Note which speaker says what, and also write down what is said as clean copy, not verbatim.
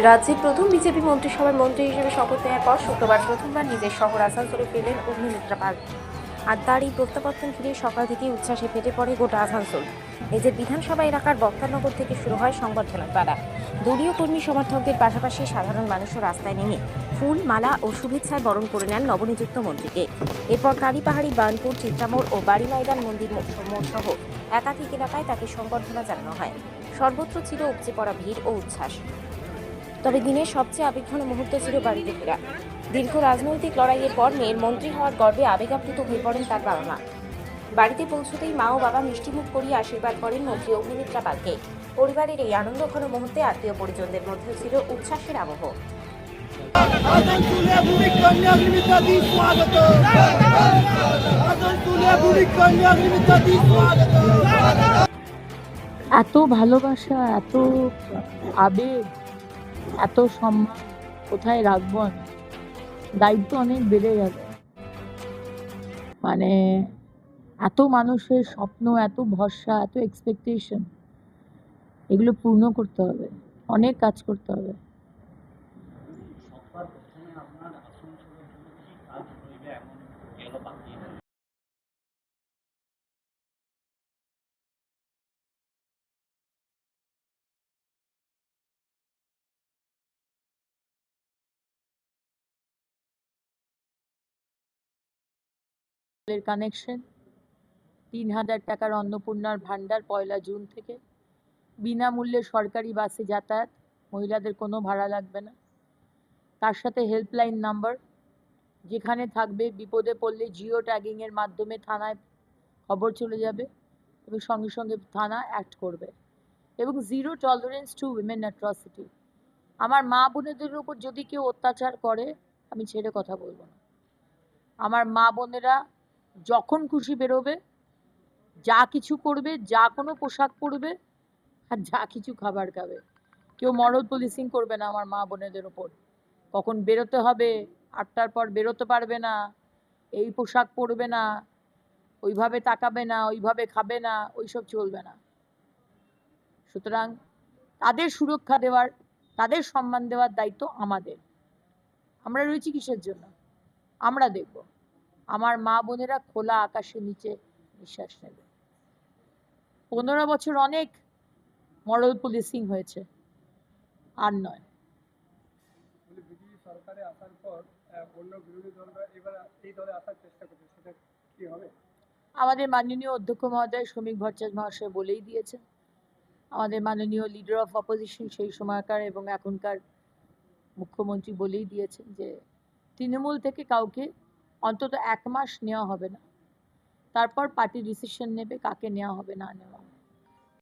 Speaker 1: রাজ্যের প্রথম বিজেপি মন্ত্রিসভার মন্ত্রী হিসেবে শপথ নেওয়ার পর শুক্রবার প্রথমবার নিজের শহর আসানসোলে ফিরলেন অগ্নিমিত্রা পাল। আর তার এই প্রত্যাবর্তন ঘিরে সকাল থেকেই উচ্ছ্বাসে ফেটে পড়ে গোটা আসানসোল। নিজের বিধানসভা এলাকার বক্তারনগর থেকে শুরু হয় সংবর্ধনার পালা। দলীয় কর্মী সমর্থকদের পাশাপাশি সাধারণ মানুষও রাস্তায় নেমে ফুল, মালা ও শুভেচ্ছায় বরণ করে নেন নবনিযুক্ত মন্ত্রীকে। এরপর কালীপাহাড়ি, বার্নপুর, চিত্রামোড় ও বাড়ি ময়দান মন্দির মোড় সহ একাধিক এলাকায় তাকে সংবর্ধনা জানানো হয়। সর্বত্র ছিল উপচে পড়া ভিড় ও উচ্ছ্বাস। তবে দিনের সবচেয়ে আবেগঘন মুহূর্ত ছিল বাড়িতে ফেরা। দীর্ঘ রাজনৈতিক লড়াইয়ের পর মেয়ের মন্ত্রী হওয়ার গর্বে আবেগাপ্লুত হয়ে পড়েন তার বাবা মা। বাড়িতে পৌঁছতেই মা ও বাবা মিষ্টিমুখ করিয়ে আশীর্বাদ করেন মন্ত্রী অগ্নিমিত্রা পালকে। পরিবারের এই আনন্দঘন মুহূর্তে আত্মীয় পরিজনদের মধ্যে ছিল উচ্ছ্বাসের আবহ।
Speaker 2: আসানসোলে ভূমিকন্যা অগ্নিমিত্রা দি স্বাগত। আসানসোলে ভূমিকন্যা অগ্নিমিত্রা দি স্বাগত।
Speaker 3: এত ভালোবাসা, এত আবেগ, এত সম্মান কোথায় রাখবো আমি? দায়িত্ব অনেক বেড়ে গেল। মানে এত মানুষের স্বপ্ন, এত ভরসা, এত এক্সপেকটেশন, এগুলো পূর্ণ করতে হবে, অনেক কাজ করতে হবে। কানেকশন, ৩,০০০ টাকার অন্নপূর্ণার ভান্ডার ১ জুন থেকে, বিনামূল্যে সরকারি বাসে যাতায়াত, মহিলাদের কোনো ভাড়া লাগবে না। তার সাথে হেল্পলাইন নাম্বার, যেখানে থাকবে বিপদে পড়লে জিও ট্যাগিংয়ের মাধ্যমে থানায় খবর চলে যাবে এবং সঙ্গে সঙ্গে থানা অ্যাক্ট করবে। এবং 0 টলারেন্স টু উইমেন অ্যাট্রসিটি। আমার মা বোনেদের উপর যদি কেউ অত্যাচার করে, আমি ছেড়ে কথা বলবো না। আমার মা বোনেরা যখন খুশি বেরোবে, যা কিছু করবে, যা কোনো পোশাক পরবে আর যা কিছু খাবার খাবে। কেউ মরাল পুলিশিং করবে না আমার মা বোনেদের ওপর। কখন বেরোতে হবে, 8টার পর বেরোতে পারবে না, এই পোশাক পরবে না, ওইভাবে তাকাবে না, ওইভাবে খাবে না, ওইসব চলবে না। সুতরাং তাদের সুরক্ষা দেওয়ার, তাদের সম্মান দেওয়ার দায়িত্ব আমাদের। আমরা রয়েছি কিসের জন্য? আমরা দেখব আমার মা বোনেরা খোলা আকাশের নিচে নিঃশ্বাস নেবে। 15 বছর অনেক মরাল পুলিশিং হয়েছে, আর নয়।
Speaker 2: সরকারে আসার পর অন্য বিরোধী দলরা এবার এই দলে আসার চেষ্টা করছে, সেটা কি হবে?
Speaker 3: আমাদের মাননীয় অধ্যক্ষ মহোদয় শ্রমিক ভট্টাচার্য মহাশয় বলেই দিয়েছেন। আমাদের মাননীয় লিডার অফ অপোজিশন সেই সময়কার এবং এখনকার মুখ্যমন্ত্রী বলেই দিয়েছেন যে তৃণমূল থেকে কাউকে অন্তত 1 মাস নেওয়া হবে না। তারপর পার্টি ডিসিশন নেবে কাকে নেওয়া হবে না নেওয়া হবে।